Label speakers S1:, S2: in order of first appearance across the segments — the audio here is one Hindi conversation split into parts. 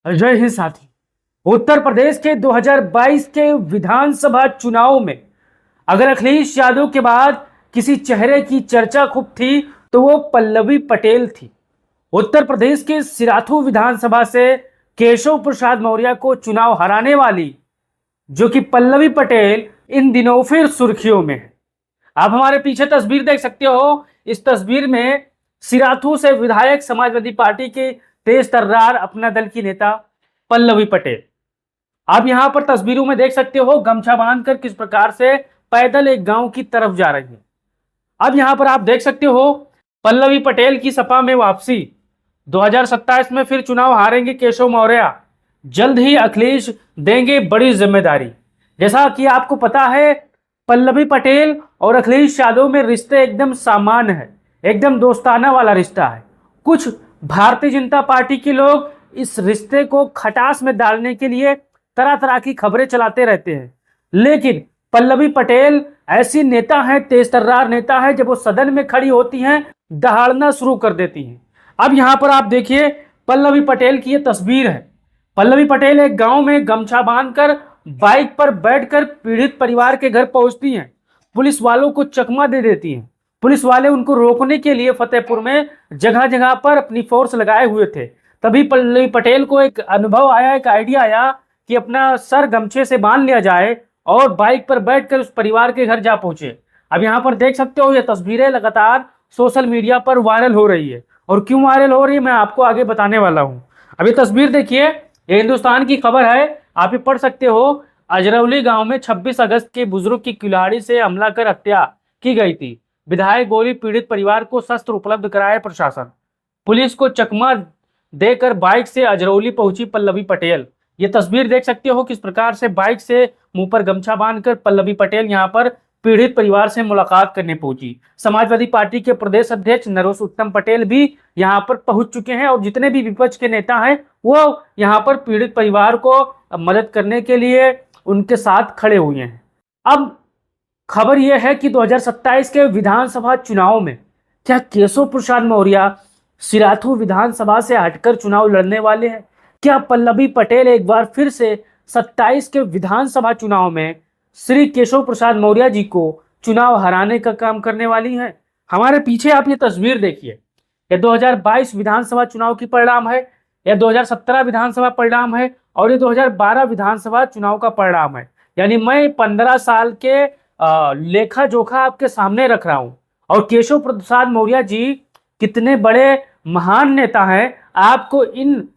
S1: जय हिंद साथी। उत्तर प्रदेश के 2022 के विधानसभा चुनाव में अगर अखिलेश यादव के बाद किसी चेहरे की चर्चा खूब थी तो वो पल्लवी पटेल थी। उत्तर प्रदेश के सिराथू विधानसभा से केशव प्रसाद मौर्य को चुनाव हराने वाली जो कि पल्लवी पटेल इन दिनों फिर सुर्खियों में है। आप हमारे पीछे तस्वीर देख सकते हो। इस तस्वीर में सिराथू से विधायक समाजवादी पार्टी के तेज तर्रार अपना दल की नेता पल्लवी पटेल। आप यहां पर तस्वीरों में देख सकते हो गमछा बांधकर किस प्रकार से पैदल एक गांव की तरफ जा रही है। अब यहां पर आप देख सकते हो पल्लवी पटेल की सपा में वापसी। 2027 में फिर चुनाव हारेंगे केशव मौर्य। जल्द ही अखिलेश देंगे बड़ी जिम्मेदारी। जैसा कि आपको पता है पल्लवी पटेल और अखिलेश यादव में रिश्ते एकदम सामान्य है, एकदम दोस्ताना वाला रिश्ता है। कुछ भारतीय जनता पार्टी के लोग इस रिश्ते को खटास में डालने के लिए तरह तरह की खबरें चलाते रहते हैं, लेकिन पल्लवी पटेल ऐसी नेता है, तेज तर्रार नेता है, जब वो सदन में खड़ी होती हैं दहाड़ना शुरू कर देती हैं। अब यहां पर आप देखिए पल्लवी पटेल की ये तस्वीर है। पल्लवी पटेल एक गांव में गमछा बांधकर बाइक पर बैठकर पीड़ित परिवार के घर पहुंचती हैं। पुलिस वालों को चकमा दे देती हैं। पुलिस वाले उनको रोकने के लिए फतेहपुर में जगह जगह पर अपनी फोर्स लगाए हुए थे। तभी पल्लवी पटेल को एक अनुभव आया, एक आइडिया आया कि अपना सर गमछे से बांध लिया जाए और बाइक पर बैठकर उस परिवार के घर जा पहुंचे। अब यहाँ पर देख सकते हो ये तस्वीरें लगातार सोशल मीडिया पर वायरल हो रही है, और क्यों वायरल हो रही है मैं आपको आगे बताने वाला हूँ। अब ये तस्वीर देखिए, ये हिंदुस्तान की खबर है, आप ये पढ़ सकते हो। अजरौली गांव में 26 अगस्त के बुजुर्ग की कुल्हाड़ी से हमला कर हत्या की गई थी। विधायक गोली पीड़ित परिवार को शस्त्र उपलब्ध कराए प्रशासन। पुलिस को चकमा देकर बाइक से अजरौली पहुंची पल्लवी पटेल। ये तस्वीर देख सकते हो किस प्रकार से बाइक से मुंह पर गमछा बांधकर पल्लवी पटेल यहां पर पीड़ित परिवार से मुलाकात करने पहुंची। समाजवादी पार्टी के प्रदेश अध्यक्ष नरोत्तम पटेल भी यहां पर पहुंच चुके हैं, और जितने भी विपक्ष के नेता हैं वो यहां पर पीड़ित परिवार को मदद करने के लिए उनके साथ खड़े हुए हैं। अब खबर यह है कि 2027 के विधानसभा चुनाव में क्या केशव प्रसाद मौर्य सिराथू विधानसभा से हटकर चुनाव लड़ने वाले हैं? क्या पल्लवी पटेल एक बार फिर से 27 के विधानसभा चुनाव में श्री केशव प्रसाद मौर्य जी को चुनाव हराने का काम करने वाली हैं? हमारे पीछे आप ये तस्वीर देखिए, ये 2022 विधानसभा चुनाव की परिणाम है, यह 2017 विधानसभा परिणाम है, और ये 2012 विधानसभा चुनाव का परिणाम है। यानी मैं 15 साल के लेखा जोखा आपके सामने रख रहा हूं। और केशव प्रसाद मौर्य जी कितने बड़े महान नेता हैं आपको इन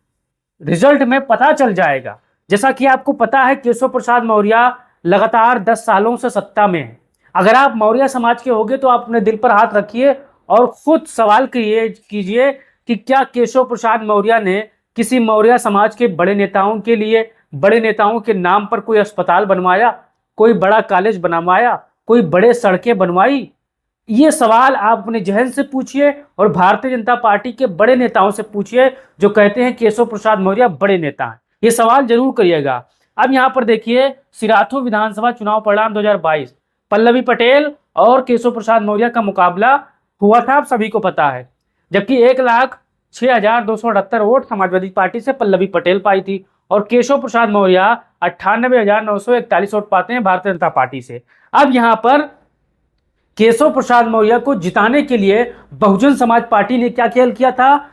S1: रिजल्ट में पता चल जाएगा। जैसा कि आपको पता है केशव प्रसाद मौर्य लगातार 10 सालों से सत्ता में है। अगर आप मौर्य समाज के होंगे तो आप अपने दिल पर हाथ रखिए और खुद सवाल कीजिए कि क्या केशव प्रसाद मौर्य ने किसी मौर्य समाज के बड़े नेताओं के लिए, बड़े नेताओं के नाम पर कोई अस्पताल बनवाया, कोई बड़ा कॉलेज बनवाया, कोई बड़े सड़कें बनवाई? ये सवाल आप अपने जहन से पूछिए और भारतीय जनता पार्टी के बड़े नेताओं से पूछिए जो कहते हैं केशव प्रसाद मौर्य बड़े नेता हैं। ये सवाल जरूर करिएगा। अब यहाँ पर देखिए सिराथू विधानसभा चुनाव परिणाम 2022, पल्लवी पटेल और केशव प्रसाद मौर्य का मुकाबला हुआ था, आप सभी को पता है। जबकि 1,06,278 वोट समाजवादी पार्टी से पल्लवी पटेल पाई थी, और केशव प्रसाद मौर्य 98,941 वोट पाते हैं भारतीय जनता पार्टी से। अब यहाँ पर केशव प्रसाद मौर्य को जिताने के लिए बहुजन समाज पार्टी ने क्या खेल किया था?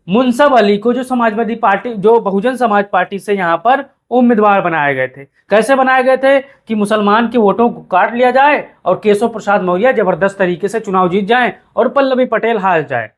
S1: मुनसब अली को, जो समाजवादी पार्टी, जो बहुजन समाज पार्टी से यहां पर उम्मीदवार बनाए गए थे। कैसे बनाए गए थे कि मुसलमान के वोटों को काट लिया जाए और केशव प्रसाद मौर्य जबरदस्त तरीके से चुनाव जीत जाएं और पल्लवी पटेल हार जाए।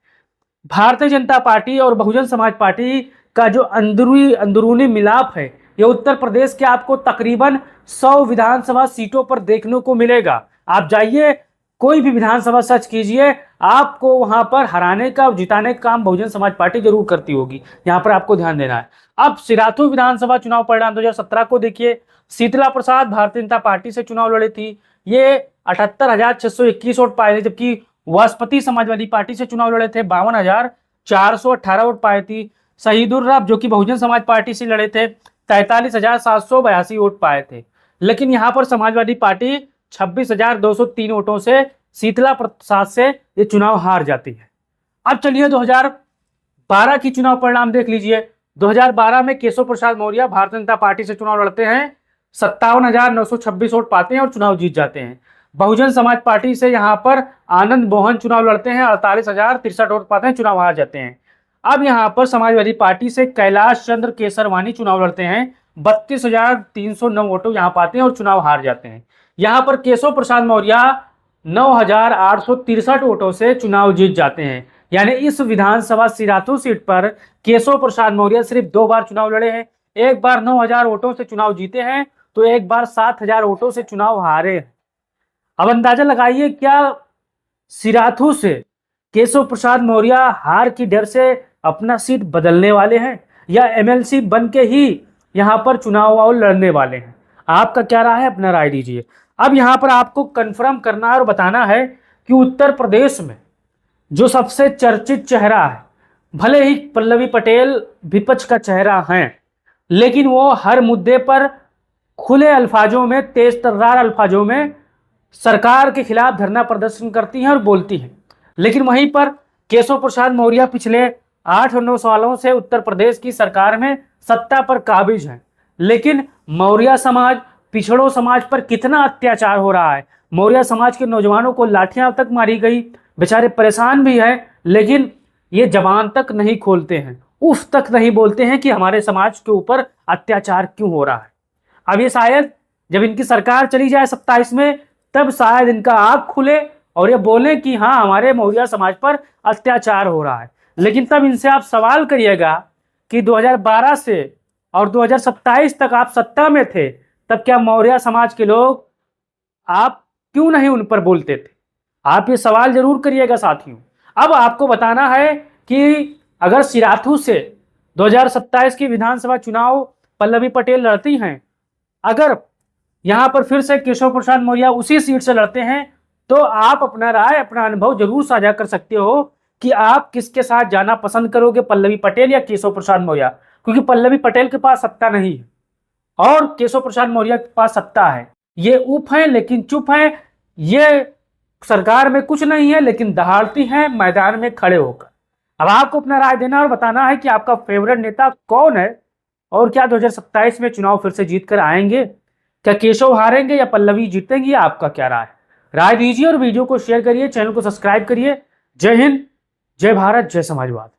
S1: भारतीय जनता पार्टी और बहुजन समाज पार्टी का जो अंदरूनी मिलाप है, ये उत्तर प्रदेश के आपको तकरीबन 100 विधानसभा सीटों पर देखने को मिलेगा। आप जाइए, कोई भी विधानसभा सर्च कीजिए, आपको वहां पर हराने का और जिताने का काम बहुजन समाज पार्टी जरूर करती होगी। यहां पर आपको ध्यान देना है। अब सिराथू विधानसभा चुनाव परिणाम 2017 को देखिए। शीतला प्रसाद भारतीय जनता पार्टी से चुनाव लड़ी थी, ये 78,621 वोट पाए थे। जबकि वाजपेयी समाजवादी पार्टी से चुनाव लड़े थे, 52,418 वोट पाए थी। शहीदुर रब जो कि बहुजन समाज पार्टी से लड़े थे, 43,782 वोट पाए थे। लेकिन यहाँ पर समाजवादी पार्टी 26,203 वोटों से शीतला प्रसाद से ये चुनाव हार जाती है। अब चलिए 2012 की चुनाव परिणाम देख लीजिए। 2012 में केशव प्रसाद मौर्य भारतीय जनता पार्टी से चुनाव लड़ते हैं, 57,926 वोट पाते हैं और चुनाव जीत जाते हैं। बहुजन समाज पार्टी से यहाँ पर आनंद मोहन चुनाव लड़ते हैं, 48,063 वोट पाते हैं, चुनाव हार जाते हैं। अब यहाँ पर समाजवादी पार्टी से कैलाश चंद्र केसरवानी चुनाव लड़ते हैं, 32,309 वोटों यहाँ पाते हैं और चुनाव हार जाते हैं। यहाँ पर केशव प्रसाद मौर्य 9,863 वोटों से चुनाव जीत जाते हैं। यानी इस विधानसभा सिराथू सीट पर केशव प्रसाद मौर्य सिर्फ 2 बार चुनाव लड़े हैं। एक बार 9,000 वोटों से चुनाव जीते हैं तो एक बार 7,000 वोटों से चुनाव हारे हैं। अब अंदाजा लगाइए, क्या सिराथू से केशव प्रसाद मौर्य हार की डर से अपना सीट बदलने वाले हैं या एमएलसी बन के ही यहाँ पर चुनाव लड़ने वाले हैं? आपका क्या राय है, अपना राय दीजिए। अब यहाँ पर आपको कंफर्म करना है और बताना है कि उत्तर प्रदेश में जो सबसे चर्चित चेहरा है, भले ही पल्लवी पटेल विपक्ष का चेहरा है, लेकिन वो हर मुद्दे पर खुले अल्फाजों में, तेज तर्रार अल्फाजों में सरकार के खिलाफ धरना प्रदर्शन करती हैं और बोलती हैं। लेकिन वहीं पर केशव प्रसाद मौर्य पिछले 8 और 9 सालों से उत्तर प्रदेश की सरकार में सत्ता पर काबिज है। लेकिन मौर्य समाज, पिछड़ों समाज पर कितना अत्याचार हो रहा है। मौर्य समाज के नौजवानों को लाठियां तक मारी गई, बेचारे परेशान भी हैं, लेकिन ये जबान तक नहीं खोलते हैं, उफ तक नहीं बोलते हैं कि हमारे समाज के ऊपर अत्याचार क्यों हो रहा है। अब ये शायद जब इनकी सरकार चली जाए 27 में, तब शायद इनका आँख खुले और ये बोले कि हाँ, हमारे मौर्य समाज पर अत्याचार हो रहा है। लेकिन तब इनसे आप सवाल करिएगा कि 2012 से और 2027 तक आप सत्ता में थे, तब क्या मौर्य समाज के लोग आप क्यों नहीं उन पर बोलते थे? आप ये सवाल जरूर करिएगा साथियों। अब आपको बताना है कि अगर सिराथू से 2027 की विधानसभा चुनाव पल्लवी पटेल लड़ती हैं, अगर यहां पर फिर से केशव प्रसाद मौर्य उसी सीट से लड़ते हैं, तो आप अपना राय, अपना अनुभव जरूर साझा कर सकते हो कि आप किसके साथ जाना पसंद करोगे, पल्लवी पटेल या केशव प्रसाद मौर्य। क्योंकि पल्लवी पटेल के पास सत्ता नहीं है और केशव प्रसाद मौर्य के पास सत्ता है। ये उप हैं लेकिन चुप हैं, ये सरकार में कुछ नहीं है लेकिन दहाड़ती हैं मैदान में खड़े होकर। अब आपको अपना राय देना और बताना है कि आपका फेवरेट नेता कौन है और क्या 2027 में चुनाव फिर से जीत कर आएंगे? क्या केशव हारेंगे या पल्लवी जीतेंगी? आपका क्या राय दीजिए और वीडियो को शेयर करिए, चैनल को सब्सक्राइब करिए। जय हिंद, जय भारत, जय समाजवाद।